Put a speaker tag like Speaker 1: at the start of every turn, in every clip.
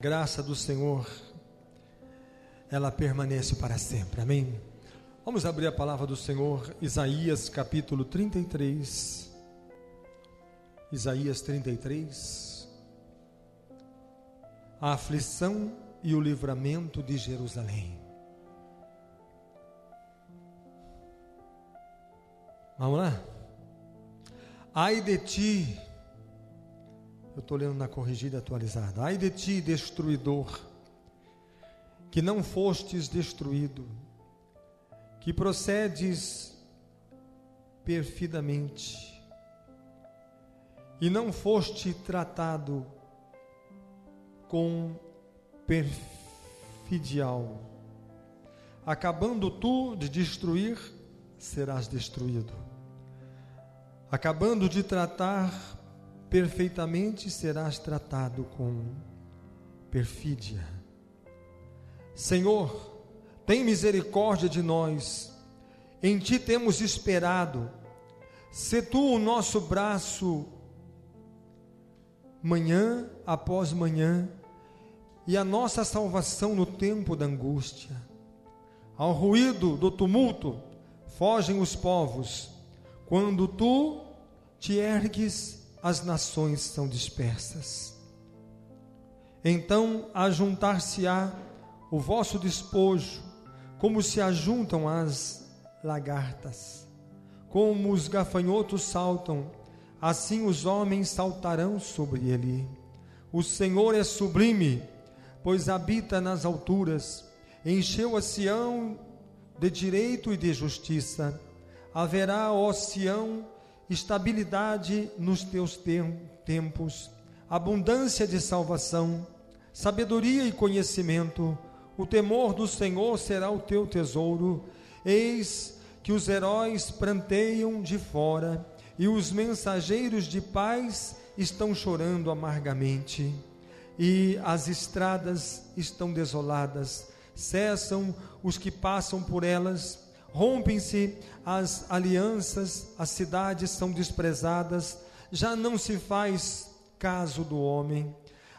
Speaker 1: graça do Senhor, ela permanece para sempre, amém? Vamos abrir a palavra do Senhor, Isaías capítulo 33, Isaías 33, a aflição e o livramento de Jerusalém. Vamos lá? Ai de ti, eu estou lendo na corrigida atualizada, ai de ti, destruidor, que não fostes destruído, que procedes perfidamente, e não foste tratado com perfidial. Acabando tu de destruir, serás destruído. Acabando de tratar perfeitamente, serás tratado com perfídia. Senhor, tem misericórdia de nós, em ti temos esperado. Sê tu o nosso braço, manhã após manhã, e a nossa salvação no tempo da angústia. Ao ruído do tumulto fogem os povos, quando tu te ergues, as nações são dispersas. Então ajuntar-se-á o vosso despojo, como se ajuntam as lagartas, como os gafanhotos saltam, assim os homens saltarão sobre ele. O Senhor é sublime, pois habita nas alturas, encheu a Sião de direito e de justiça. Haverá, ó Sião, estabilidade nos teus tempos, abundância de salvação, sabedoria e conhecimento. O temor do Senhor será o teu tesouro. Eis que os heróis pranteiam de fora, e os mensageiros de paz estão chorando amargamente, e as estradas estão desoladas, cessam os que passam por elas, rompem-se as alianças, as cidades são desprezadas, já não se faz caso do homem.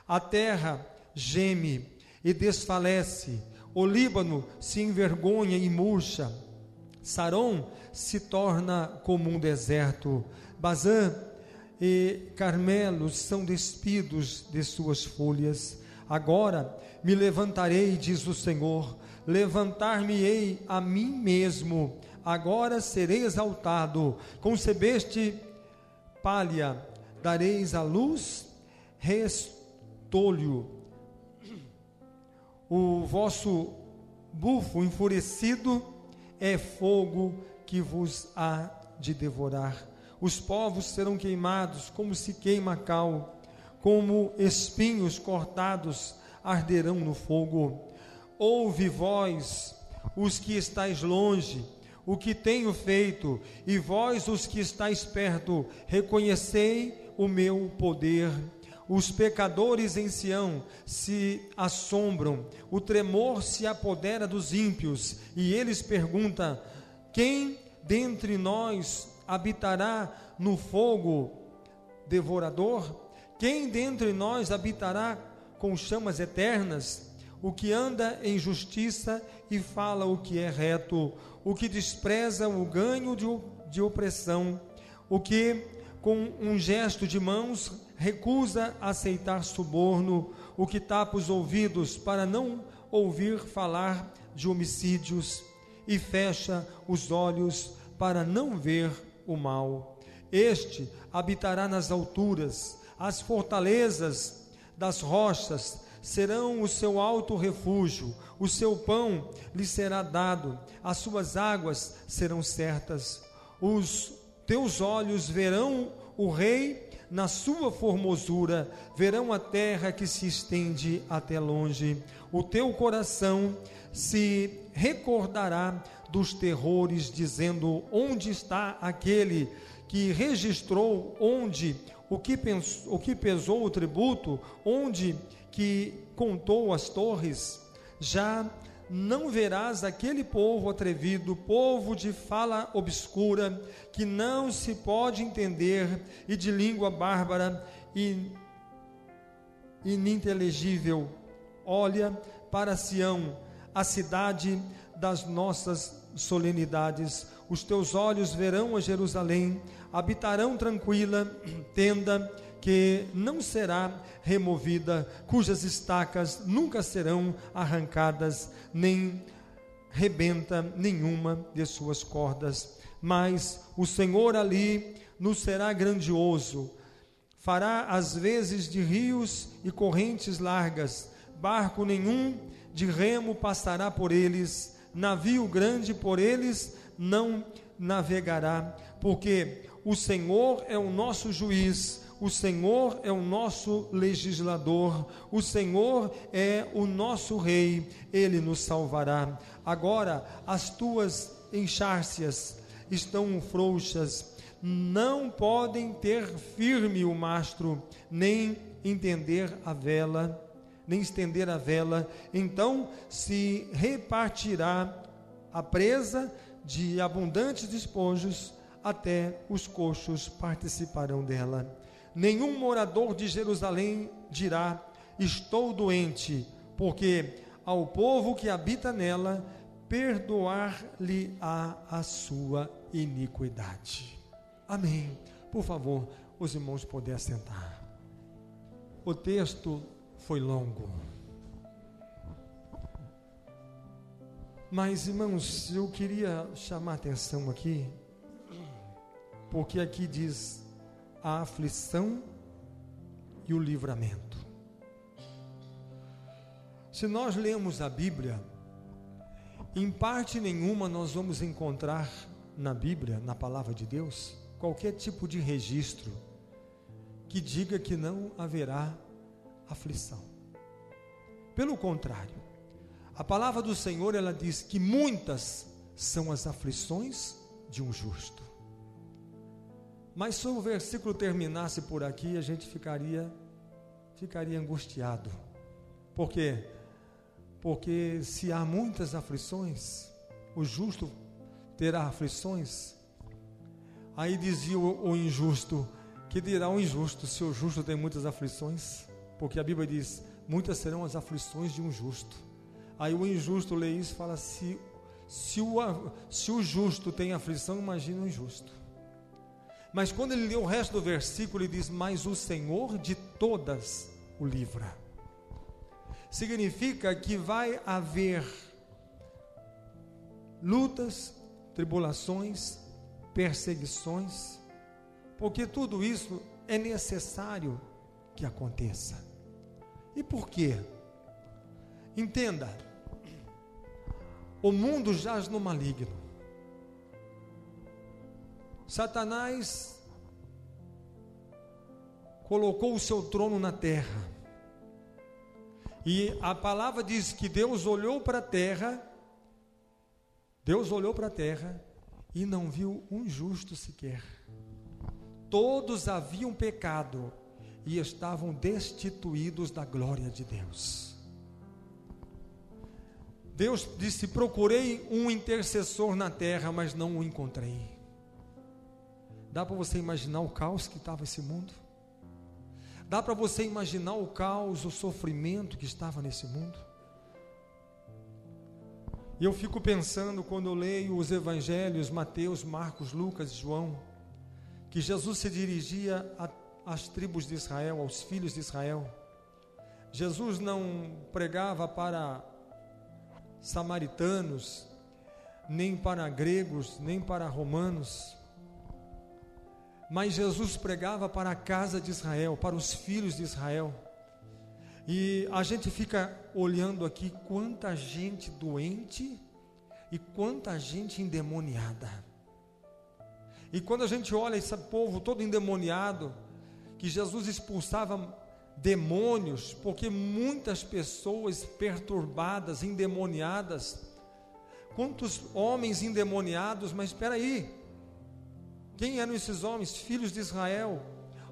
Speaker 1: A terra geme e desfalece, o Líbano se envergonha e murcha, Saron se torna como um deserto, Bazã e Carmelo são despidos de suas folhas. Agora me levantarei, diz o Senhor, levantar-me-ei a mim mesmo, agora serei exaltado. Concebeste palha, dareis à luz restolho. O vosso bufo enfurecido é fogo que vos há de devorar. Os povos serão queimados como se queima cal, como espinhos cortados arderão no fogo. Ouve vós, os que estáis longe, o que tenho feito, e vós, os que estáis perto, reconhecei o meu poder. Os pecadores em Sião se assombram, o tremor se apodera dos ímpios, e eles perguntam: quem dentre nós habitará no fogo devorador? Quem dentre nós habitará com chamas eternas? O que anda em justiça e fala o que é reto, o que despreza o ganho de opressão, o que com um gesto de mãos recusa aceitar suborno, o que tapa os ouvidos para não ouvir falar de homicídios e fecha os olhos para não ver o mal. Este habitará nas alturas, as fortalezas das rochas serão o seu alto refúgio, o seu pão lhe será dado, as suas águas serão certas. Os teus olhos verão o rei na sua formosura, verão a terra que se estende até longe. O teu coração se recordará dos terrores, dizendo: onde está aquele que registrou, onde o que pesou o tributo, onde que contou as torres? Já não verás aquele povo atrevido, povo de fala obscura, que não se pode entender, e de língua bárbara e ininteligível, olha para Sião, a cidade das nossas solenidades. Os teus olhos verão a Jerusalém, habitarão tranquila, tenda que não será removida, cujas estacas nunca serão arrancadas, nem rebenta nenhuma de suas cordas. Mas o Senhor ali nos será grandioso, fará às vezes de rios e correntes largas, barco nenhum de remo passará por eles, navio grande por eles não navegará, porque o Senhor é o nosso juiz, o Senhor é o nosso legislador, o Senhor é o nosso rei, ele nos salvará. Agora as tuas enxárcias estão frouxas, não podem ter firme o mastro, nem estender a vela, então se repartirá a presa de abundantes despojos, até os coxos participarão dela. Nenhum morador de Jerusalém dirá: estou doente, porque ao povo que habita nela perdoar-lhe-á a sua iniquidade. Amém. Por favor, os irmãos podem assentar. O texto foi longo, mas, irmãos, eu queria chamar a atenção aqui, porque aqui diz a aflição e o livramento. Se nós lemos a Bíblia, em parte nenhuma nós vamos encontrar na Bíblia, na palavra de Deus, qualquer tipo de registro que diga que não haverá aflição. Pelo contrário, a palavra do Senhor, ela diz que muitas são as aflições de um justo. Mas se o versículo terminasse por aqui, a gente ficaria angustiado. Por quê? Porque se há muitas aflições, o justo terá aflições. Aí dizia o injusto: que dirá o injusto se o justo tem muitas aflições? Porque a Bíblia diz: muitas serão as aflições de um justo. Aí o injusto lê isso e fala: se o justo tem aflição, imagina o injusto. Mas quando ele lê o resto do versículo, ele diz: mas o Senhor de todas o livra. Significa que vai haver lutas, tribulações, perseguições, porque tudo isso é necessário que aconteça. E por quê? Entenda, o mundo jaz no maligno. Satanás colocou o seu trono na terra, e a palavra diz que Deus olhou para a terra e não viu um justo sequer. Todos haviam pecado e estavam destituídos da glória de Deus. Deus disse: procurei um intercessor na terra, mas não o encontrei. Dá para você imaginar o caos que estava esse mundo? Dá para você imaginar o caos, o sofrimento que estava nesse mundo? E eu fico pensando, quando eu leio os evangelhos, Mateus, Marcos, Lucas e João, que Jesus se dirigia às tribos de Israel, aos filhos de Israel. Jesus não pregava para samaritanos, nem para gregos, nem para romanos, mas Jesus pregava para a casa de Israel, para os filhos de Israel. E a gente fica olhando aqui quanta gente doente e quanta gente endemoniada. E quando a gente olha esse povo todo endemoniado, que Jesus expulsava demônios, porque muitas pessoas perturbadas, endemoniadas, quantos homens endemoniados, mas espera aí, quem eram esses homens? Filhos de Israel,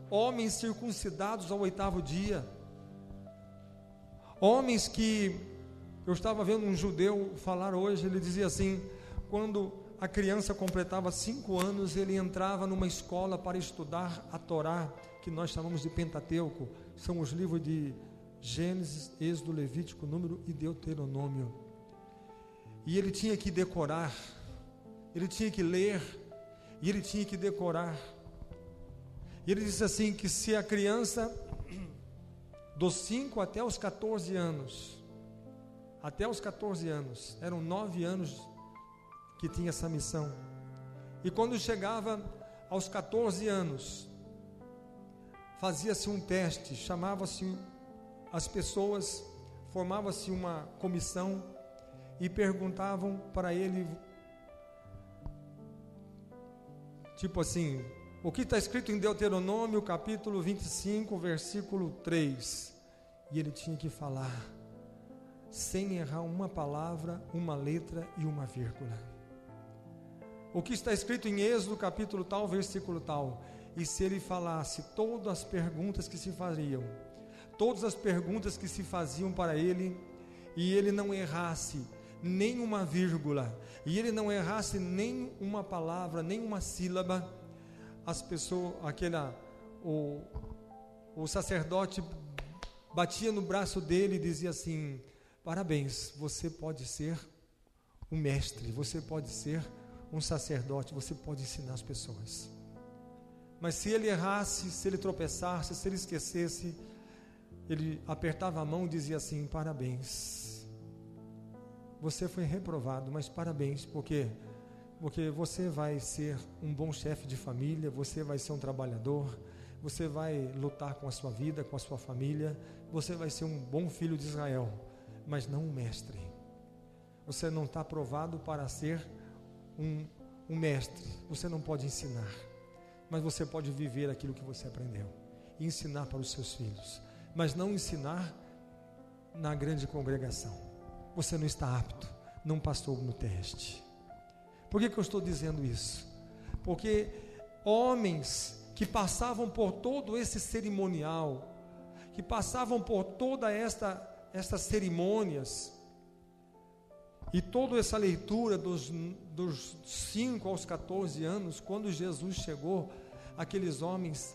Speaker 1: homens circuncidados ao 8º dia, homens que, eu estava vendo um judeu falar hoje, ele dizia assim: quando a criança completava 5 anos, ele entrava numa escola para estudar a Torá, que nós chamamos de Pentateuco, são os livros de Gênesis, Êxodo, Levítico, Número e Deuteronômio. E ele tinha que decorar, ele tinha que ler, e ele tinha que decorar. E ele disse assim, que se a criança dos 5 até os 14 anos, eram 9 anos que tinha essa missão, e quando chegava aos 14 anos, fazia-se um teste, chamava-se as pessoas, formava-se uma comissão, e perguntavam para ele, tipo assim, o que está escrito em Deuteronômio, capítulo 25, versículo 3, e ele tinha que falar, sem errar uma palavra, uma letra e uma vírgula. O que está escrito em Êxodo, capítulo tal, versículo tal, e se ele falasse todas as perguntas que se faziam, todas as perguntas que se faziam para ele, e ele não errasse nem uma vírgula, e ele não errasse nem uma palavra, nem uma sílaba, as pessoas, o sacerdote batia no braço dele e dizia assim, parabéns, você pode ser um mestre, você pode ser um sacerdote, você pode ensinar as pessoas. Mas se ele errasse, se ele tropeçasse, se ele esquecesse, ele apertava a mão e dizia assim, parabéns, você foi reprovado, mas parabéns, porque você vai ser um bom chefe de família, você vai ser um trabalhador, você vai lutar com a sua vida, com a sua família, você vai ser um bom filho de Israel, mas não um mestre. Você não está aprovado para ser um mestre, você não pode ensinar, mas você pode viver aquilo que você aprendeu, e ensinar para os seus filhos, mas não ensinar na grande congregação. Você não está apto, não passou no teste. Por que eu estou dizendo isso? Porque homens que passavam por todo esse cerimonial, que passavam por toda estas cerimônias, e toda essa leitura dos 5 aos 14 anos, quando Jesus chegou, aqueles homens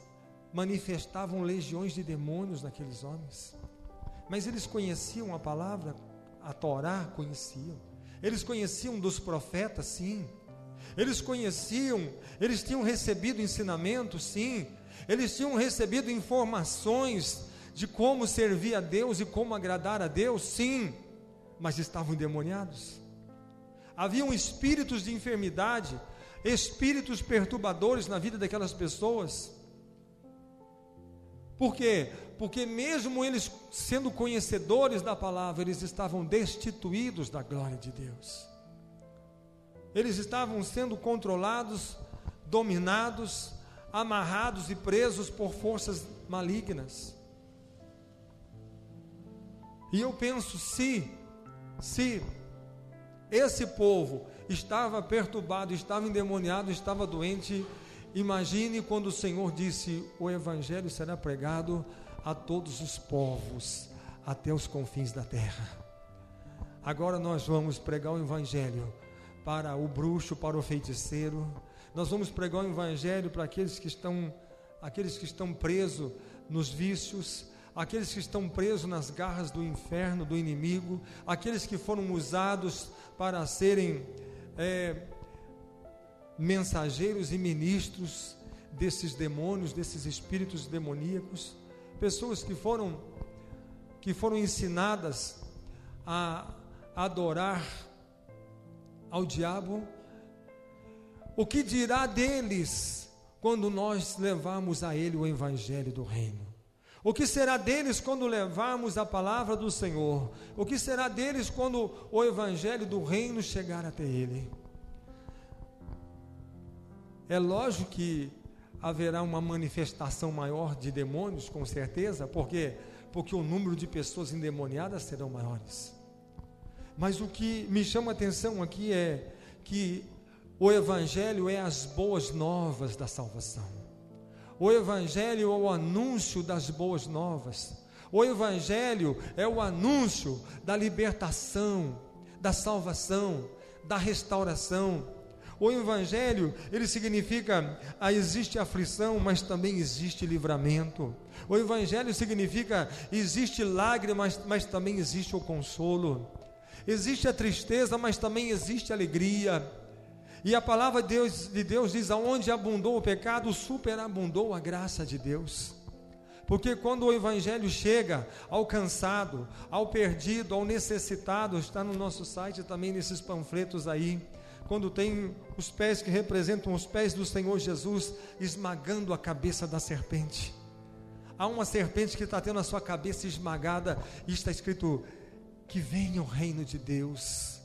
Speaker 1: manifestavam legiões de demônios naqueles homens, mas eles conheciam a palavra, a Torá conheciam, eles conheciam dos profetas, sim, eles conheciam, eles tinham recebido ensinamentos, sim, eles tinham recebido informações de como servir a Deus e como agradar a Deus, sim, mas estavam endemoniados. Haviam espíritos de enfermidade, espíritos perturbadores na vida daquelas pessoas. Por quê? Porque mesmo eles sendo conhecedores da palavra, eles estavam destituídos da glória de Deus. Eles estavam sendo controlados, dominados, amarrados e presos por forças malignas. E eu penso, se esse povo estava perturbado, estava endemoniado, estava doente, imagine quando o Senhor disse, o evangelho será pregado a todos os povos, até os confins da terra. Agora nós vamos pregar o evangelho para o bruxo, para o feiticeiro, nós vamos pregar o evangelho para aqueles que estão presos nos vícios, aqueles que estão presos nas garras do inferno, do inimigo, aqueles que foram usados para serem mensageiros e ministros desses demônios, desses espíritos demoníacos, pessoas que foram ensinadas a adorar ao diabo. O que dirá deles quando nós levarmos a ele o evangelho do reino? O que será deles quando levarmos a palavra do Senhor? O que será deles quando o evangelho do reino chegar até ele? É lógico que haverá uma manifestação maior de demônios, com certeza, porque o número de pessoas endemoniadas serão maiores. Mas o que me chama a atenção aqui é que o evangelho é as boas novas da salvação. O evangelho é o anúncio das boas novas. O evangelho é o anúncio da libertação, da salvação, da restauração. O Evangelho, ele significa, existe aflição, mas também existe livramento. O Evangelho significa, existe lágrimas, mas também existe o consolo. Existe a tristeza, mas também existe a alegria. E a palavra de Deus diz, aonde abundou o pecado, superabundou a graça de Deus. Porque quando o Evangelho chega ao cansado, ao perdido, ao necessitado, está no nosso site também, nesses panfletos aí, quando tem os pés que representam os pés do Senhor Jesus, esmagando a cabeça da serpente. Há uma serpente que está tendo a sua cabeça esmagada, e está escrito, que venha o reino de Deus.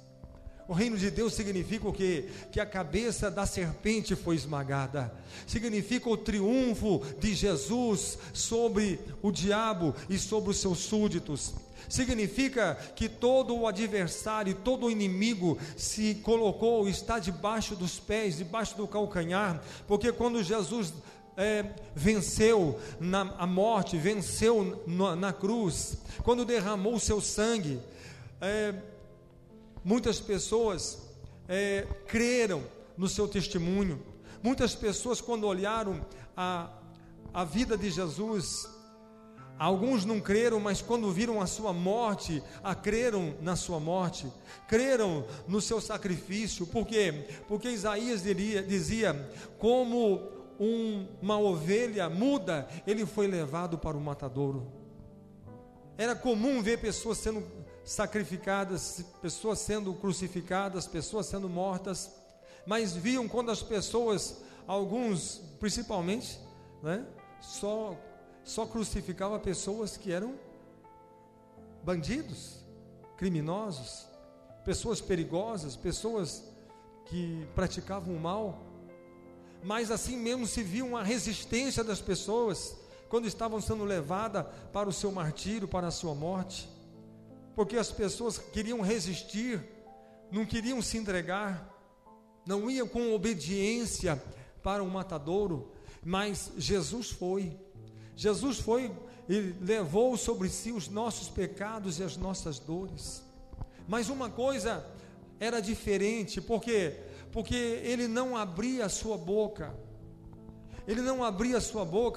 Speaker 1: O reino de Deus significa o quê? Que a cabeça da serpente foi esmagada. Significa o triunfo de Jesus sobre o diabo e sobre os seus súditos. Significa que todo o adversário, todo o inimigo se colocou, está debaixo dos pés, debaixo do calcanhar, porque quando Jesus venceu a morte, venceu na cruz, quando derramou o seu sangue, muitas pessoas creram no seu testemunho. Muitas pessoas, quando olharam a vida de Jesus, alguns não creram, mas quando viram a sua morte, creram na sua morte, creram no seu sacrifício. Por quê? Porque Isaías dizia, como uma ovelha muda, ele foi levado para o matadouro. Era comum ver pessoas sendo sacrificadas, pessoas sendo crucificadas, pessoas sendo mortas, mas viam quando as pessoas, alguns principalmente, só crucificavam pessoas que eram bandidos, criminosos, pessoas perigosas, pessoas que praticavam o mal. Mas assim mesmo se viu a resistência das pessoas quando estavam sendo levadas para o seu martírio, para a sua morte, porque as pessoas queriam resistir, não queriam se entregar, não iam com obediência para o matadouro. Mas Jesus foi e levou sobre si os nossos pecados e as nossas dores. Mas uma coisa era diferente, porque ele não abria a sua boca,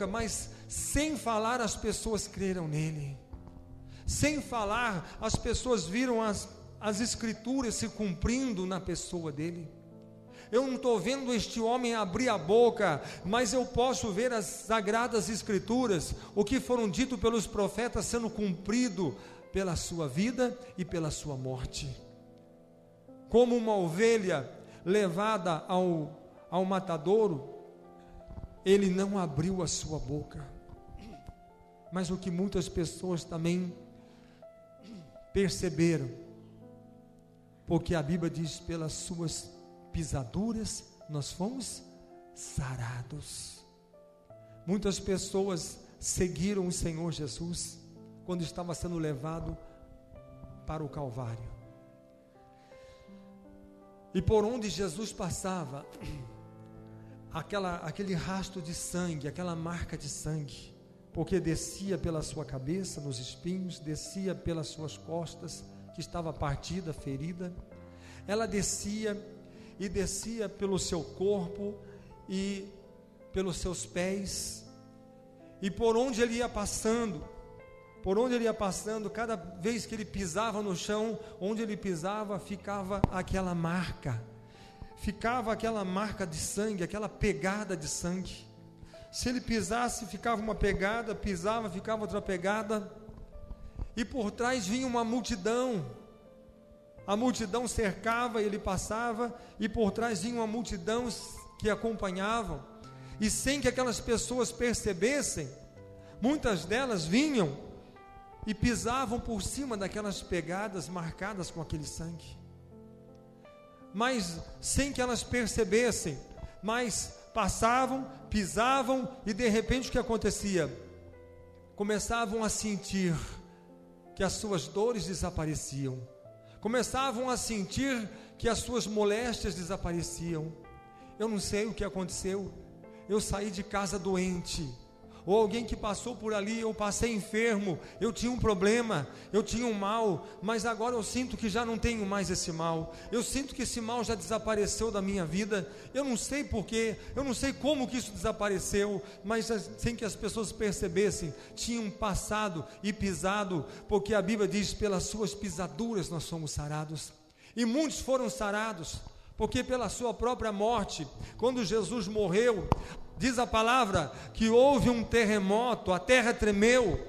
Speaker 1: mas sem falar as pessoas creram nele. Sem falar, as pessoas viram as escrituras se cumprindo na pessoa dele. Eu não estou vendo este homem abrir a boca, mas eu posso ver as sagradas escrituras, o que foram dito pelos profetas sendo cumprido pela sua vida e pela sua morte. Como uma ovelha levada ao matadouro, ele não abriu a sua boca. Mas o que muitas pessoas também perceberam, porque a Bíblia diz, pelas suas pisaduras nós fomos sarados. Muitas pessoas seguiram o Senhor Jesus quando estava sendo levado para o Calvário, e por onde Jesus passava, aquele rastro de sangue, aquela marca de sangue, porque descia pela sua cabeça, nos espinhos, descia pelas suas costas, que estava partida, ferida, ela descia e descia pelo seu corpo e pelos seus pés, e por onde ele ia passando, cada vez que ele pisava no chão, onde ele pisava, ficava aquela marca de sangue, aquela pegada de sangue. Se ele pisasse, ficava uma pegada, pisava, ficava outra pegada, e por trás vinha uma multidão. A multidão cercava, ele passava, e por trás vinha uma multidão que acompanhavam, e sem que aquelas pessoas percebessem, muitas delas vinham e pisavam por cima daquelas pegadas marcadas com aquele sangue, mas sem que elas percebessem, mas passavam, pisavam, e de repente o que acontecia? Começavam a sentir que as suas dores desapareciam, começavam a sentir que as suas moléstias desapareciam. Eu não sei o que aconteceu, eu saí de casa doente, ou alguém que passou por ali, eu passei enfermo, eu tinha um problema, eu tinha um mal, mas agora eu sinto que já não tenho mais esse mal, eu sinto que esse mal já desapareceu da minha vida, eu não sei porquê, eu não sei como que isso desapareceu, mas sem que as pessoas percebessem, tinham passado e pisado, porque a Bíblia diz, pelas suas pisaduras nós somos sarados, e muitos foram sarados, porque pela sua própria morte, quando Jesus morreu, diz a palavra que houve um terremoto, a terra tremeu,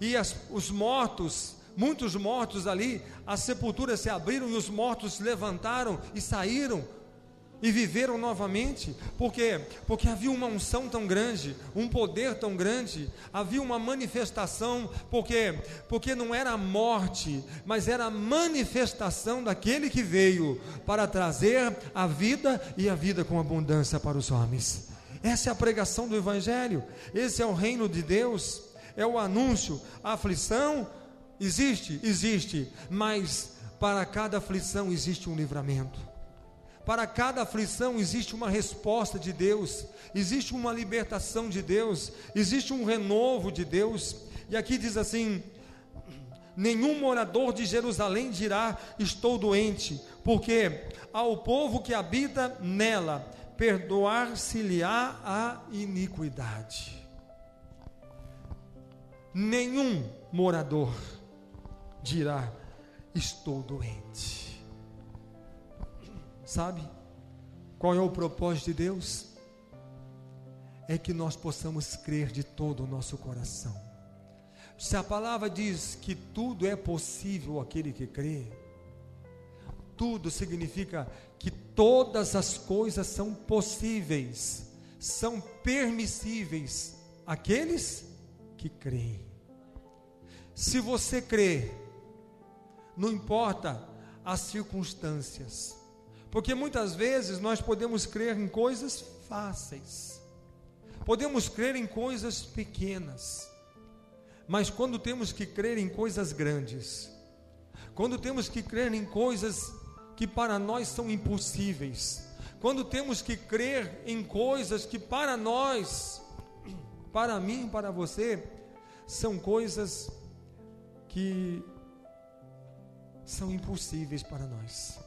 Speaker 1: e os mortos, muitos mortos ali, as sepulturas se abriram e os mortos levantaram e saíram, e viveram novamente, porque havia uma unção tão grande, um poder tão grande, havia uma manifestação, porque não era a morte, mas era a manifestação daquele que veio para trazer a vida e a vida com abundância para os homens. Essa é a pregação do Evangelho, esse é o reino de Deus, é o anúncio. A aflição existe, mas para cada aflição existe um livramento. Para cada aflição existe uma resposta de Deus, existe uma libertação de Deus, existe um renovo de Deus. E aqui diz assim: nenhum morador de Jerusalém dirá estou doente, porque ao povo que habita nela perdoar-se-lhe-á a iniquidade. Nenhum morador dirá estou doente. Sabe qual é o propósito de Deus? É que nós possamos crer de todo o nosso coração. Se a palavra diz que tudo é possível àquele que crê, tudo significa que todas as coisas são possíveis, são permissíveis àqueles que creem. Se você crê, não importa as circunstâncias, porque muitas vezes nós podemos crer em coisas fáceis, podemos crer em coisas pequenas, mas quando temos que crer em coisas grandes, quando temos que crer em coisas que para nós são impossíveis, quando temos que crer em coisas que para nós, para mim, para você, são coisas que são impossíveis para nós,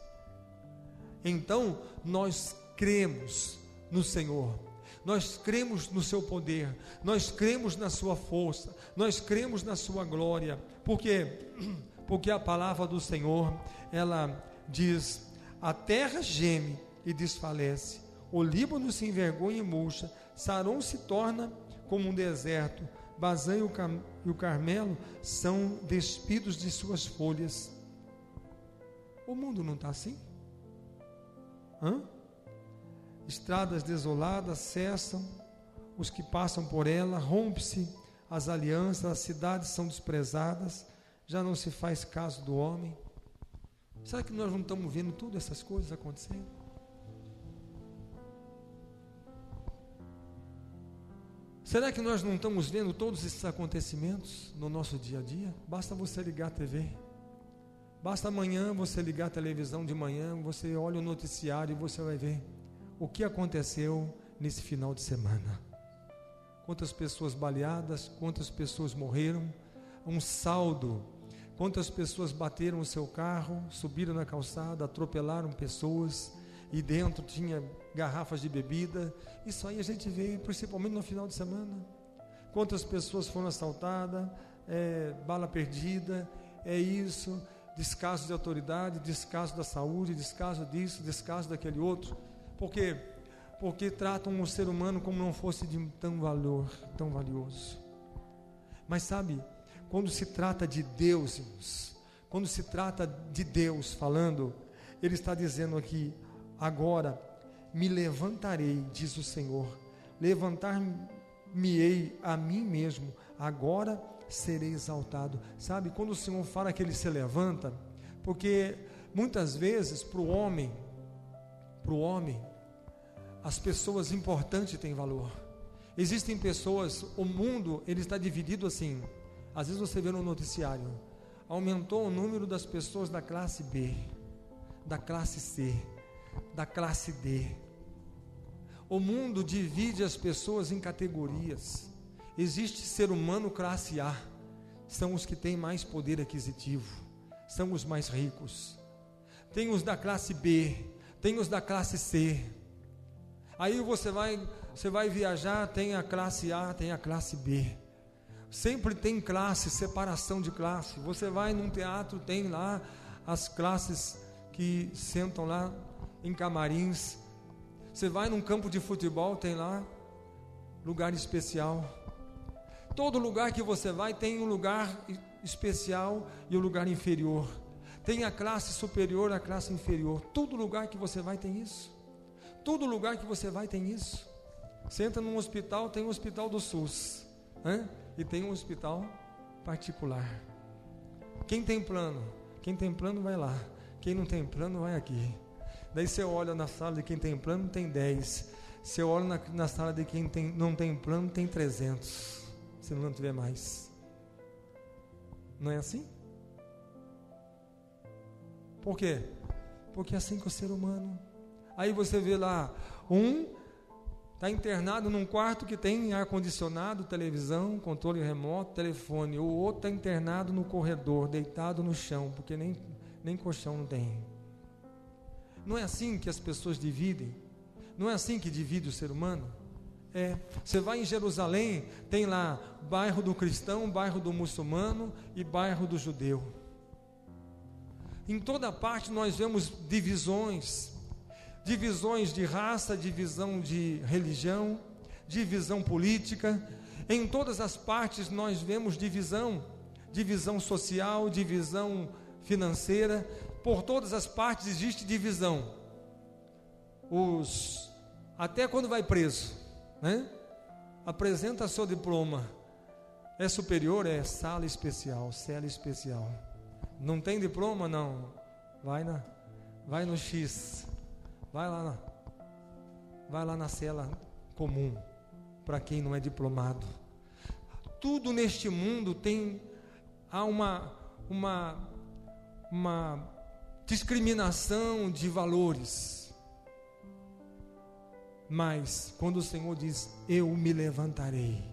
Speaker 1: então nós cremos no Senhor, nós cremos no seu poder, nós cremos na sua força, nós cremos na sua glória, porque a palavra do Senhor, ela diz: a terra geme e desfalece, o Líbano se envergonha e murcha, Saron se torna como um deserto, Bazã e o Carmelo são despidos de suas folhas. O mundo não está assim? Estradas desoladas cessam, os que passam por ela, rompe-se as alianças, as cidades são desprezadas, já não se faz caso do homem. Será que nós não estamos vendo todas essas coisas acontecendo? Será que nós não estamos vendo todos esses acontecimentos no nosso dia a dia? Basta você ligar a TV, basta amanhã você ligar a televisão de manhã, você olha o noticiário e você vai ver o que aconteceu nesse final de semana. Quantas pessoas baleadas, quantas pessoas morreram, um saldo, quantas pessoas bateram o seu carro, subiram na calçada, atropelaram pessoas, e dentro tinha garrafas de bebida. Isso aí a gente vê principalmente no final de semana. Quantas pessoas foram assaltadas, bala perdida, isso, descaso de autoridade, descaso da saúde, descaso disso, descaso daquele outro. Por quê? Porque tratam o ser humano como não fosse de tão valor, tão valioso. Mas sabe, quando se trata de Deus, irmãos, quando se trata de Deus falando, Ele está dizendo aqui: agora me levantarei, diz o Senhor, levantar-me-ei a mim mesmo, agora serei exaltado. Sabe, quando o Senhor fala que Ele se levanta, porque muitas vezes para o homem, as pessoas importantes têm valor. Existem pessoas, o mundo, ele está dividido assim. Às vezes você vê no noticiário, aumentou o número das pessoas da classe B, da classe C, da classe D. O mundo divide as pessoas em categorias. existe ser humano classe A, são os que têm mais poder aquisitivo, são os mais ricos. Tem os da classe B, tem os da classe C. Aí você vai viajar, tem a classe A, tem a classe B. Sempre tem classe, separação de classe. Você vai num teatro, tem lá as classes que sentam lá em camarins. Você vai num campo de futebol, tem lá lugar especial. Todo lugar que você vai tem um lugar especial e um lugar inferior. Tem a classe superior, a classe inferior. Todo lugar que você vai tem isso. Todo lugar que você vai tem isso. Você entra num hospital, tem um hospital do SUS, né? E tem um hospital particular. Quem tem plano vai lá. Quem não tem plano vai aqui. Daí você olha na sala de quem tem plano, tem 10. Você olha na sala de quem não tem plano, tem 300. Se não tiver mais. Não é assim? Por quê? Porque é assim que o ser humano. Aí você vê lá, está internado num quarto que tem ar-condicionado, televisão, controle remoto, telefone. O outro está internado no corredor, deitado no chão, porque nem colchão não tem. Não é assim que as pessoas dividem? Não é assim que divide o ser humano? Você vai em Jerusalém, tem lá bairro do cristão, bairro do muçulmano e bairro do judeu. Em toda parte nós vemos divisões de raça, divisão de religião, divisão política. Em todas as partes nós vemos divisão social, divisão financeira. Por todas as partes existe divisão. Até quando vai preso, né? Apresenta seu diploma, é superior, é sala especial, cela especial. Não tem diploma? Não. Vai no X. Vai lá na cela comum, para quem não é diplomado. Tudo neste mundo há uma discriminação de valores. Mas quando o Senhor diz: eu me levantarei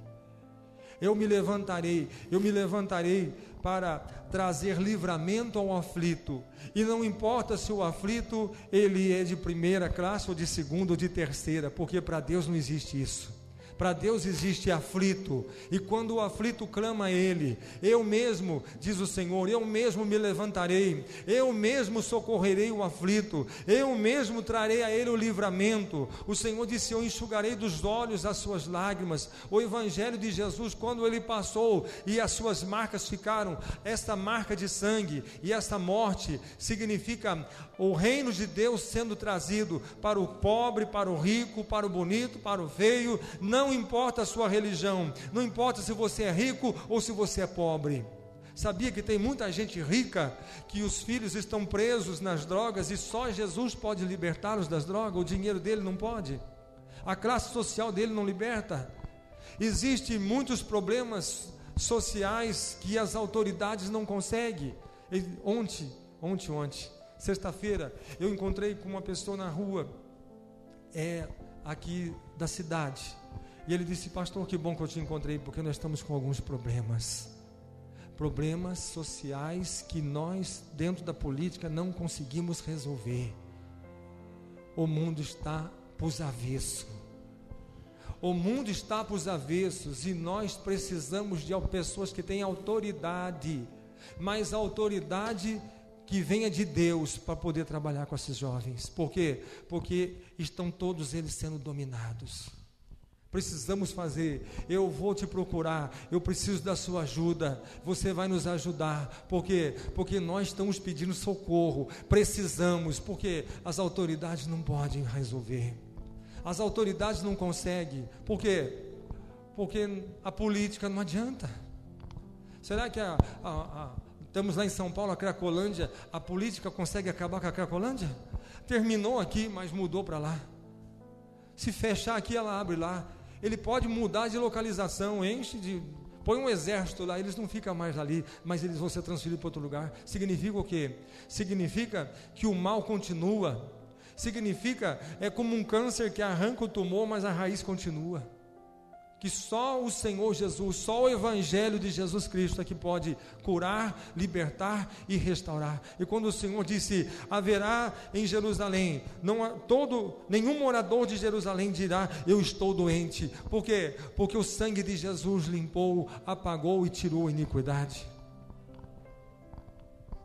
Speaker 1: para trazer livramento ao aflito, e não importa se o aflito ele é de primeira classe ou de segunda ou de terceira, porque para Deus não existe isso. Para Deus existe aflito, e quando o aflito clama a Ele, eu mesmo, diz o Senhor, eu mesmo me levantarei, eu mesmo socorrerei o aflito, eu mesmo trarei a ele o livramento. O Senhor disse: eu enxugarei dos olhos as suas lágrimas. O Evangelho de Jesus, quando Ele passou e as suas marcas ficaram, esta marca de sangue e esta morte, significa o reino de Deus sendo trazido para o pobre, para o rico, para o bonito, para o feio. Não importa a sua religião, não importa se você é rico ou se você é pobre. Sabia que tem muita gente rica que os filhos estão presos nas drogas e só Jesus pode libertá-los das drogas? O dinheiro dele não pode, a classe social dele não liberta. Existem muitos problemas sociais que as autoridades não conseguem. Ontem, sexta-feira, eu encontrei com uma pessoa na rua, aqui da cidade, e ele disse: pastor, que bom que eu te encontrei, porque nós estamos com alguns problemas sociais que nós, dentro da política, não conseguimos resolver. O mundo está para os avessos. O mundo está para os avessos, e nós precisamos de pessoas que têm autoridade, mas a autoridade que venha de Deus, para poder trabalhar com esses jovens. Por quê? Porque estão todos eles sendo dominados. Precisamos fazer. Eu vou te procurar, eu preciso da sua ajuda, você vai nos ajudar. Por quê? Porque nós estamos pedindo socorro, precisamos, porque as autoridades não podem resolver, as autoridades não conseguem. Por quê? Porque a política não adianta. Será que estamos lá em São Paulo, a Cracolândia, a política consegue acabar com a Cracolândia? Terminou aqui, mas mudou para lá. Se fechar aqui, ela abre lá. Ele pode mudar de localização, põe um exército lá, eles não ficam mais ali, mas eles vão ser transferidos para outro lugar. Significa o quê? Significa que o mal continua. Significa, é como um câncer que arranca o tumor, mas a raiz continua. que só o Senhor Jesus, só o Evangelho de Jesus Cristo é que pode curar, libertar e restaurar. E quando o Senhor disse, haverá em Jerusalém, nenhum morador de Jerusalém dirá, eu estou doente. Por quê? Porque o sangue de Jesus limpou, apagou e tirou a iniquidade.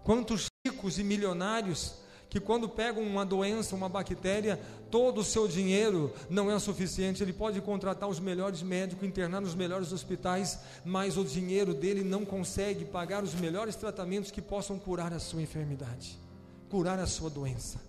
Speaker 1: Quantos ricos e milionários que quando pegam uma doença, uma bactéria, todo o seu dinheiro não é suficiente. Ele pode contratar os melhores médicos, internar nos melhores hospitais, mas o dinheiro dele não consegue pagar os melhores tratamentos que possam curar a sua enfermidade, curar a sua doença.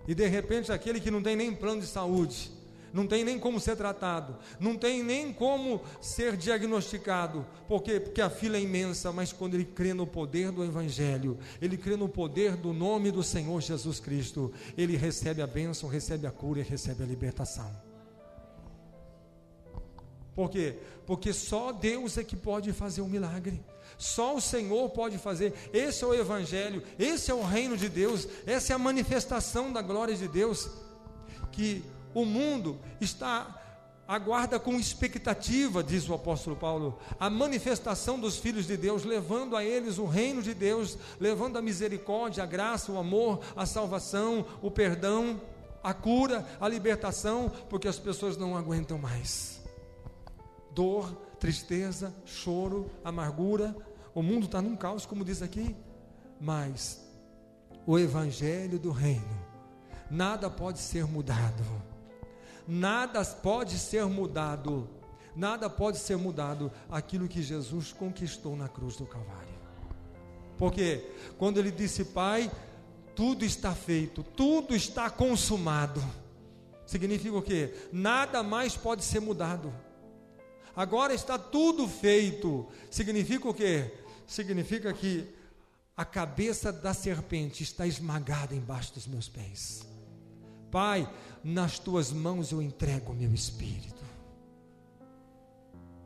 Speaker 1: E de repente aquele que não tem nem plano de saúde, não tem nem como ser tratado, não tem nem como ser diagnosticado. Por quê? Porque a fila é imensa, mas quando ele crê no poder do Evangelho, ele crê no poder do nome do Senhor Jesus Cristo, ele recebe a bênção, recebe a cura e recebe a libertação. Por quê? Porque só Deus é que pode fazer um milagre. Só o Senhor pode fazer. Esse é o Evangelho, esse é o reino de Deus, essa é a manifestação da glória de Deus, que o mundo aguarda com expectativa, diz o apóstolo Paulo, a manifestação dos filhos de Deus, levando a eles o reino de Deus, levando a misericórdia, a graça, o amor, a salvação, o perdão, a cura, a libertação, porque as pessoas não aguentam mais. Dor, tristeza, choro, amargura, o mundo está num caos, como diz aqui, mas o Evangelho do reino, nada pode ser mudado. Nada pode ser mudado, nada pode ser mudado aquilo que Jesus conquistou na cruz do Calvário. Porque quando ele disse, Pai, tudo está feito, tudo está consumado, significa o quê? Nada mais pode ser mudado. Agora está tudo feito, significa o quê? Significa que a cabeça da serpente está esmagada embaixo dos meus pés. Pai, nas tuas mãos eu entrego o meu espírito.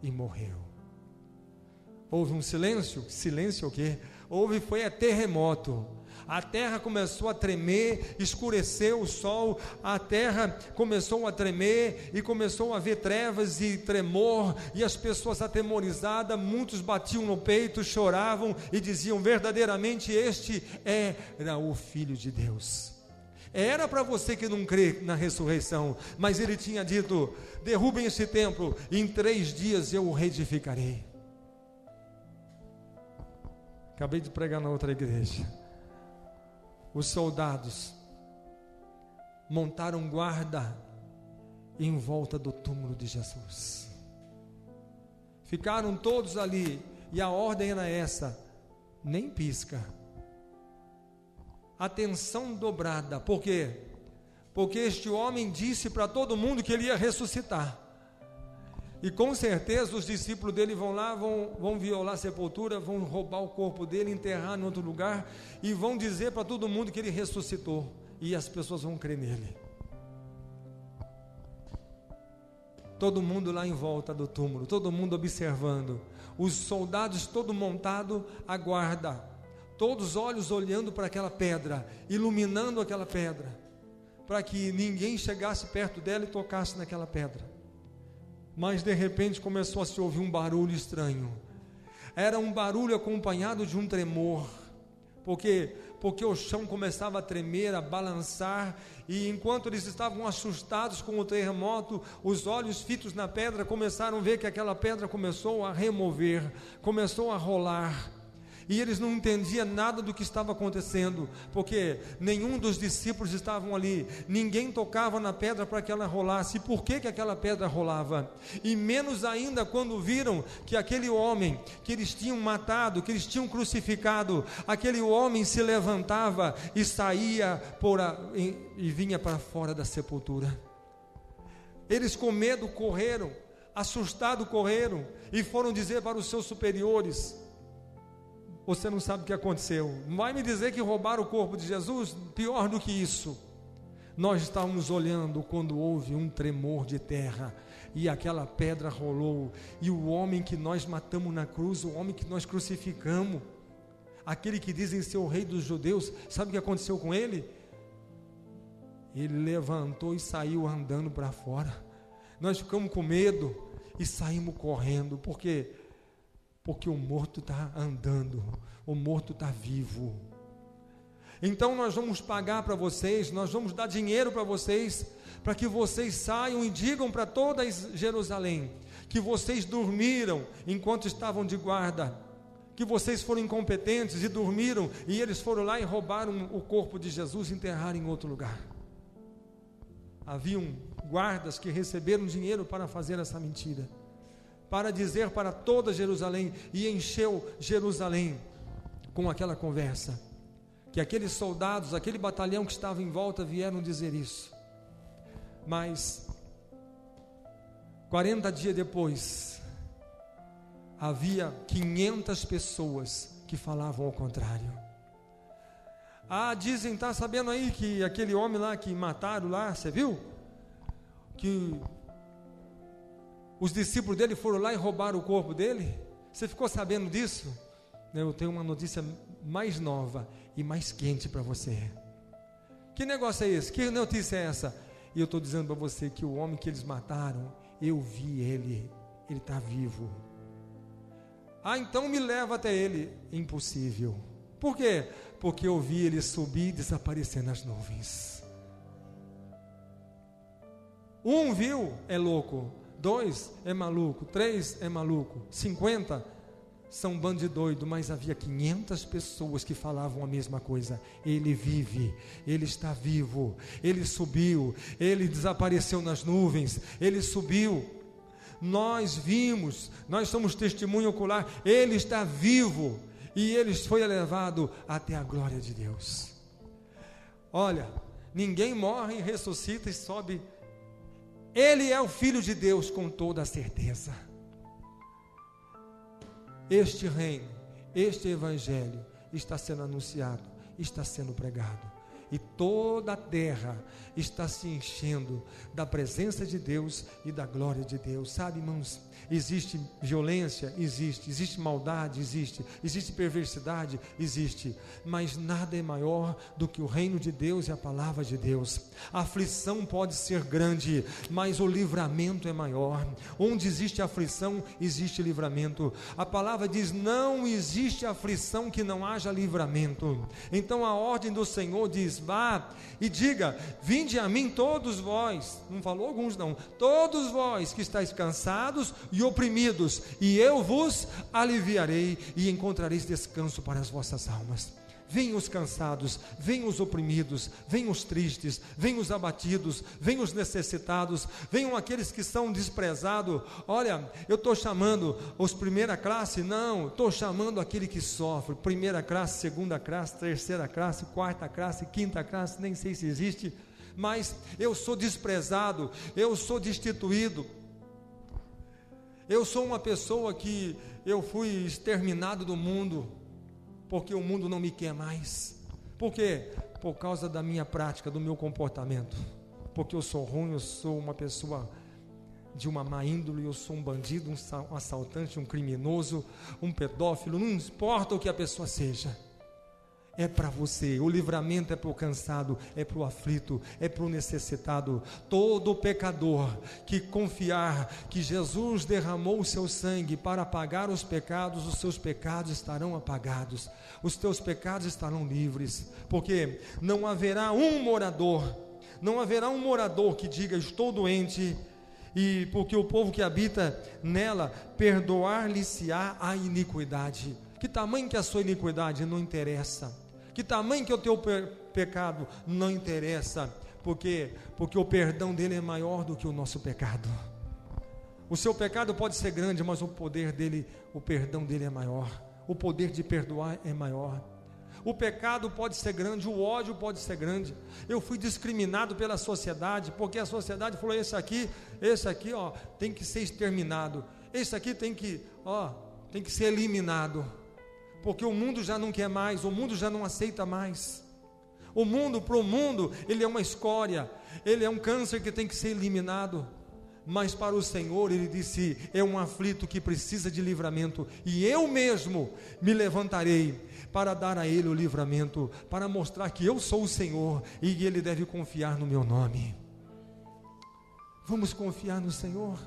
Speaker 1: E morreu. Houve um silêncio. Silêncio o quê? Foi terremoto. A terra começou a tremer, escureceu o sol, a terra começou a tremer e começou a haver trevas e tremor, e as pessoas atemorizadas, muitos batiam no peito, choravam e diziam, verdadeiramente este era o Filho de Deus. Era para você que não crê na ressurreição, mas ele tinha dito, derrubem esse templo, e em 3 dias eu o reedificarei. Acabei de pregar na outra igreja. Os soldados montaram guarda em volta do túmulo de Jesus. Ficaram todos ali, e a ordem era essa, nem pisca. Atenção dobrada. Por quê? Porque este homem disse para todo mundo que ele ia ressuscitar. E com certeza os discípulos dele vão lá, vão violar a sepultura, vão roubar o corpo dele, enterrar em outro lugar, e vão dizer para todo mundo que ele ressuscitou, e as pessoas vão crer nele. Todo mundo lá em volta do túmulo, todo mundo observando, os soldados todo montado, a guarda, todos os olhos olhando para aquela pedra, iluminando aquela pedra, para que ninguém chegasse perto dela e tocasse naquela pedra. Mas de repente começou a se ouvir um barulho estranho. Era um barulho acompanhado de um tremor. Porque o chão começava a tremer, a balançar, e enquanto eles estavam assustados com o terremoto, os olhos fitos na pedra começaram a ver que aquela pedra começou a remover, começou a rolar. E eles não entendiam nada do que estava acontecendo, porque nenhum dos discípulos estavam ali, ninguém tocava na pedra para que ela rolasse. E por que aquela pedra rolava? E menos ainda quando viram que aquele homem que eles tinham matado, que eles tinham crucificado, aquele homem se levantava e saía e vinha para fora da sepultura. Eles com medo correram, assustados correram, e foram dizer para os seus superiores: você não sabe o que aconteceu. Vai me dizer que roubaram o corpo de Jesus? Pior do que isso. Nós estávamos olhando quando houve um tremor de terra, e aquela pedra rolou, e o homem que nós matamos na cruz, o homem que nós crucificamos, aquele que dizem ser o rei dos judeus, sabe o que aconteceu com ele? Ele levantou e saiu andando para fora. Nós ficamos com medo. e saímos correndo. Por quê? Porque o morto está andando, o morto está vivo. Então nós vamos pagar para vocês, nós vamos dar dinheiro para vocês, para que vocês saiam e digam para toda Jerusalém que vocês dormiram enquanto estavam de guarda, que vocês foram incompetentes e dormiram, e eles foram lá e roubaram o corpo de Jesus e enterraram em outro lugar. Haviam guardas que receberam dinheiro para fazer essa mentira, para dizer para toda Jerusalém, e encheu Jerusalém com aquela conversa, que aqueles soldados, aquele batalhão que estava em volta vieram dizer isso. Mas 40 dias depois, havia 500 pessoas que falavam ao contrário. Dizem, está sabendo aí que aquele homem lá que mataram lá, você viu? Que os discípulos dele foram lá e roubaram o corpo dele? Você ficou sabendo disso? Eu tenho uma notícia mais nova e mais quente para você. Que negócio é esse? Que notícia é essa? E eu estou dizendo para você que o homem que eles mataram, eu vi ele está vivo. Então me leva até ele. Impossível. Por quê? Porque eu vi ele subir e desaparecer nas nuvens. 1 viu, é louco. 2 é maluco. 3 é maluco. 50 são um bando de doido, mas havia 500 pessoas que falavam a mesma coisa. Ele vive, ele está vivo, ele subiu, ele desapareceu nas nuvens, ele subiu. Nós vimos, nós somos testemunho ocular, ele está vivo e ele foi elevado até a glória de Deus. Olha, ninguém morre, ressuscita e sobe. Ele é o Filho de Deus com toda a certeza. Este reino, este evangelho está sendo anunciado, está sendo pregado, e toda a terra está se enchendo da presença de Deus e da glória de Deus. Sabe, irmãos, existe violência, existe maldade, existe perversidade, existe, mas nada é maior do que o reino de Deus e a palavra de Deus. A aflição pode ser grande, mas o livramento é maior. Onde existe aflição, existe livramento. A palavra diz, não existe aflição que não haja livramento. Então a ordem do Senhor diz, vá e diga, vinde a mim todos vós, não falou alguns não, todos vós que estáis cansados e oprimidos, e eu vos aliviarei, e encontrareis descanso para as vossas almas. Venham os cansados, venham os oprimidos, venham os tristes, venham os abatidos, venham os necessitados, venham aqueles que são desprezados. Olha, eu estou chamando os primeira classe? Não, estou chamando aquele que sofre, primeira classe, segunda classe, terceira classe, quarta classe, quinta classe, nem sei se existe, mas eu sou desprezado, eu sou destituído, eu sou uma pessoa que eu fui exterminado do mundo, porque o mundo não me quer mais. Por quê? Por causa da minha prática, do meu comportamento, porque eu sou ruim, eu sou uma pessoa de uma má índole, eu sou um bandido, um assaltante, um criminoso, um pedófilo, não importa o que a pessoa seja, é para você. O livramento é para o cansado, é para o aflito, é para o necessitado. Todo pecador que confiar que Jesus derramou o seu sangue para apagar os pecados, os seus pecados estarão apagados, os teus pecados estarão livres, porque não haverá um morador que diga, estou doente, e porque o povo que habita nela, perdoar-lhe-se-á a iniquidade. Que tamanho que é a sua iniquidade? Não interessa. Que tamanho que é o teu pecado? Não interessa. Porque o perdão dele é maior do que o nosso pecado. O seu pecado pode ser grande, mas o perdão dele é maior. O poder de perdoar é maior. O pecado pode ser grande, o ódio pode ser grande. Eu fui discriminado pela sociedade, porque a sociedade falou, esse aqui, ó, tem que ser exterminado. Esse aqui tem que ser eliminado. Porque o mundo já não quer mais, o mundo já não aceita mais. Para o mundo, ele é uma escória, ele é um câncer que tem que ser eliminado. Mas para o Senhor, ele disse, é um aflito que precisa de livramento, e eu mesmo me levantarei para dar a ele o livramento, para mostrar que eu sou o Senhor, e ele deve confiar no meu nome. Vamos confiar no Senhor?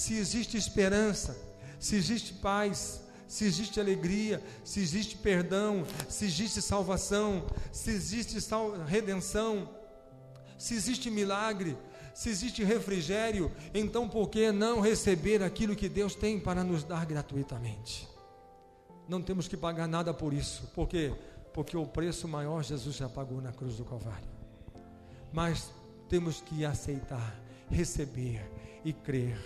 Speaker 1: se existe esperança, se existe paz, se existe alegria, se existe perdão, se existe salvação, se existe redenção, se existe milagre, se existe refrigério, então por que não receber aquilo que Deus tem para nos dar gratuitamente? Não temos que pagar nada por isso. Por quê? Porque o preço maior Jesus já pagou na cruz do Calvário. Mas temos que aceitar, receber e crer.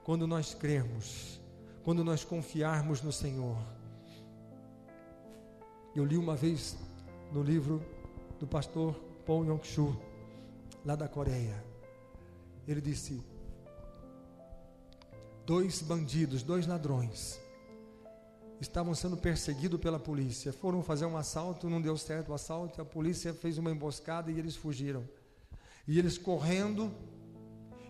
Speaker 1: Quando nós crermos, quando nós confiarmos no Senhor. Eu li uma vez no livro do pastor Paul Yong-Soo, lá da Coreia. Ele disse: 2 bandidos, 2 ladrões estavam sendo perseguidos pela polícia. Foram fazer um assalto, não deu certo o assalto, a polícia fez uma emboscada e eles fugiram. E eles correndo,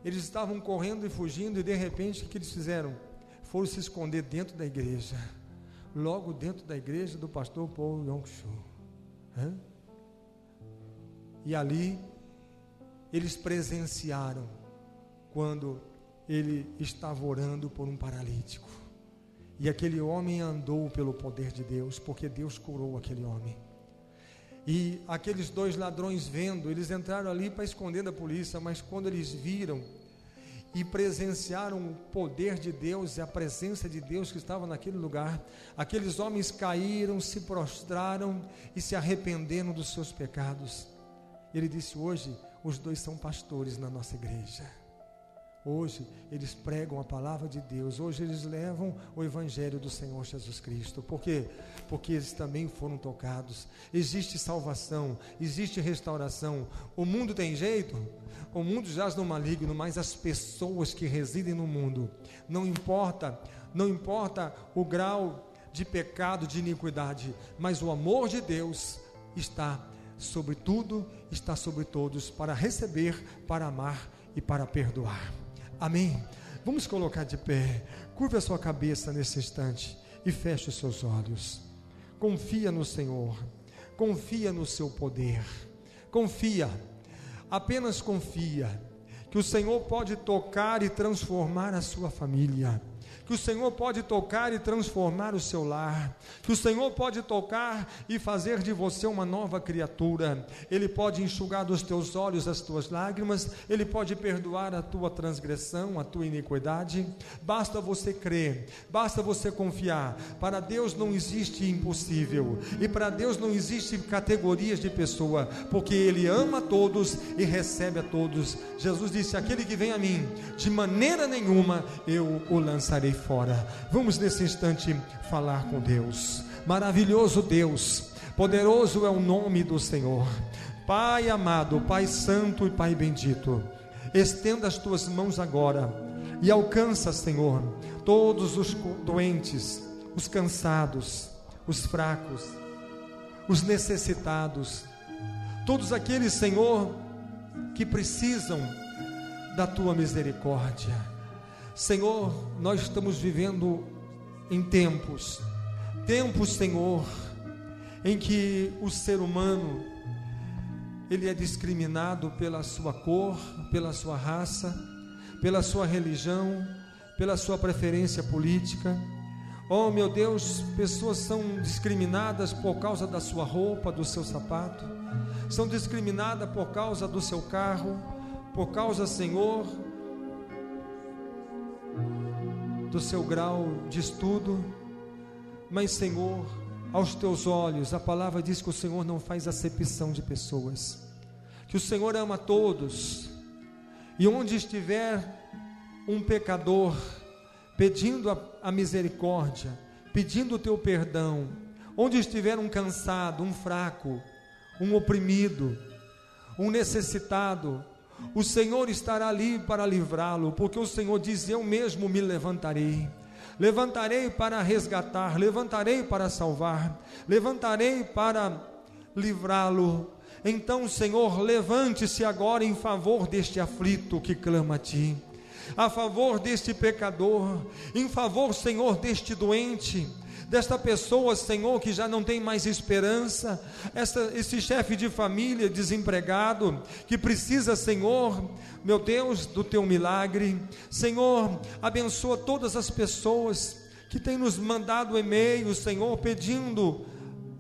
Speaker 1: eles estavam correndo e fugindo, e de repente o que eles fizeram? Foram se esconder dentro da igreja, logo dentro da igreja do pastor Paul Yong-Soo. E ali eles presenciaram quando ele estava orando por um paralítico, e aquele homem andou pelo poder de Deus, porque Deus curou aquele homem. E aqueles 2 ladrões vendo, eles entraram ali para esconder da polícia, mas quando eles viram e presenciaram o poder de Deus e a presença de Deus que estava naquele lugar, aqueles homens caíram, se prostraram e se arrependeram dos seus pecados. Ele disse: hoje os 2 são pastores na nossa igreja. Hoje eles pregam a palavra de Deus. Hoje eles levam o evangelho do Senhor Jesus Cristo. Por quê? Porque eles também foram tocados. Existe salvação, existe restauração. O mundo tem jeito? O mundo jaz no maligno, mas as pessoas que residem no mundo, não importa o grau de pecado, de iniquidade, mas o amor de Deus está sobre tudo, está sobre todos, para receber, para amar e para perdoar. Amém? Vamos colocar de pé. Curva a sua cabeça nesse instante e feche os seus olhos. Confia no Senhor, confia no seu poder, confia, apenas confia, que o Senhor pode tocar e transformar a sua família, que o Senhor pode tocar e transformar o seu lar, que o Senhor pode tocar e fazer de você uma nova criatura. Ele pode enxugar dos teus olhos as tuas lágrimas, Ele pode perdoar a tua transgressão, a tua iniquidade. Basta você crer, basta você confiar. Para Deus não existe impossível, e para Deus não existe categorias de pessoa, porque Ele ama a todos e recebe a todos. Jesus disse: aquele que vem a mim, de maneira nenhuma eu o lançarei fora. Vamos nesse instante falar com Deus. Maravilhoso Deus, poderoso é o nome do Senhor. Pai amado, Pai santo e Pai bendito, estenda as tuas mãos agora e alcança, Senhor, todos os doentes, os cansados, os fracos, os necessitados, todos aqueles, Senhor, que precisam da tua misericórdia. Senhor, nós estamos vivendo em tempos, Senhor, em que o ser humano, ele é discriminado pela sua cor, pela sua raça, pela sua religião, pela sua preferência política. Oh meu Deus, pessoas são discriminadas por causa da sua roupa, do seu sapato, são discriminadas por causa do seu carro, por causa, Senhor, do seu grau de estudo. Mas, Senhor, aos teus olhos, a palavra diz que o Senhor não faz acepção de pessoas, que o Senhor ama todos, e onde estiver um pecador pedindo a misericórdia, pedindo o teu perdão, onde estiver um cansado, um fraco, um oprimido, um necessitado, o Senhor estará ali para livrá-lo, porque o Senhor diz: eu mesmo me levantarei para resgatar, levantarei para salvar, levantarei para livrá-lo. Então, Senhor, levante-se agora em favor deste aflito que clama a Ti, a favor deste pecador, em favor, Senhor, deste doente. desta pessoa, Senhor, que já não tem mais esperança, esse chefe de família desempregado, que precisa, Senhor, meu Deus, do teu milagre. Senhor, abençoa todas as pessoas que têm nos mandado e-mails, Senhor, pedindo,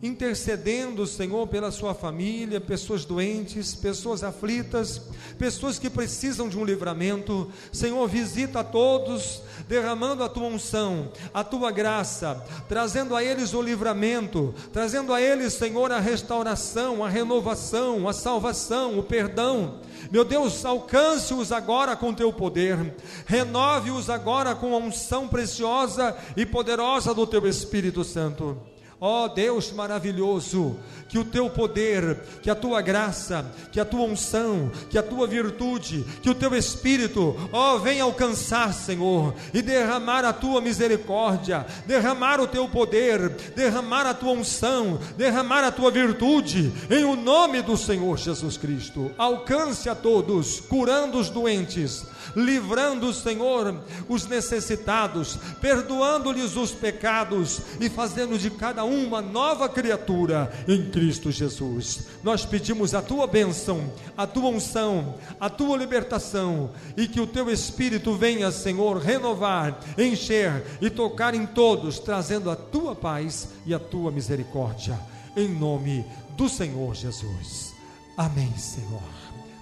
Speaker 1: intercedendo, Senhor, pela sua família, pessoas doentes, pessoas aflitas, pessoas que precisam de um livramento. Senhor, visita a todos, derramando a tua unção, a tua graça, trazendo a eles o livramento, trazendo a eles, Senhor, a restauração, a renovação, a salvação, o perdão. Meu Deus, alcance-os agora com teu poder, renove-os agora com a unção preciosa e poderosa do teu Espírito Santo. Ó Deus maravilhoso, que o teu poder, que a tua graça, que a tua unção, que a tua virtude, que o teu Espírito, venha alcançar, Senhor, e derramar a tua misericórdia, derramar o teu poder, derramar a tua unção, derramar a tua virtude, em o nome do Senhor Jesus Cristo. Alcance a todos, curando os doentes, livrando, Senhor, os necessitados, perdoando-lhes os pecados e fazendo de cada um uma nova criatura em Cristo Jesus. Nós pedimos a tua bênção, a tua unção, a tua libertação, e que o teu Espírito venha, Senhor, renovar, encher e tocar em todos, trazendo a tua paz e a tua misericórdia, em nome do Senhor Jesus. Amém, Senhor.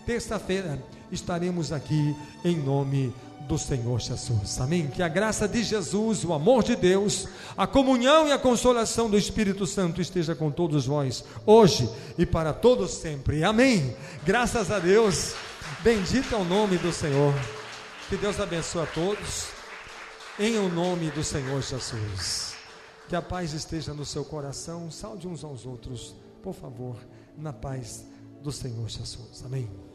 Speaker 1: Terça-feira estaremos aqui em nome do Senhor Jesus, amém? Que a graça de Jesus, o amor de Deus, a comunhão e a consolação do Espírito Santo esteja com todos vós, hoje e para todos sempre, amém? Graças a Deus, bendito é o nome do Senhor. Que Deus abençoe a todos, em o nome do Senhor Jesus. Que a paz esteja no seu coração. Saude uns aos outros, por favor, na paz do Senhor Jesus, amém?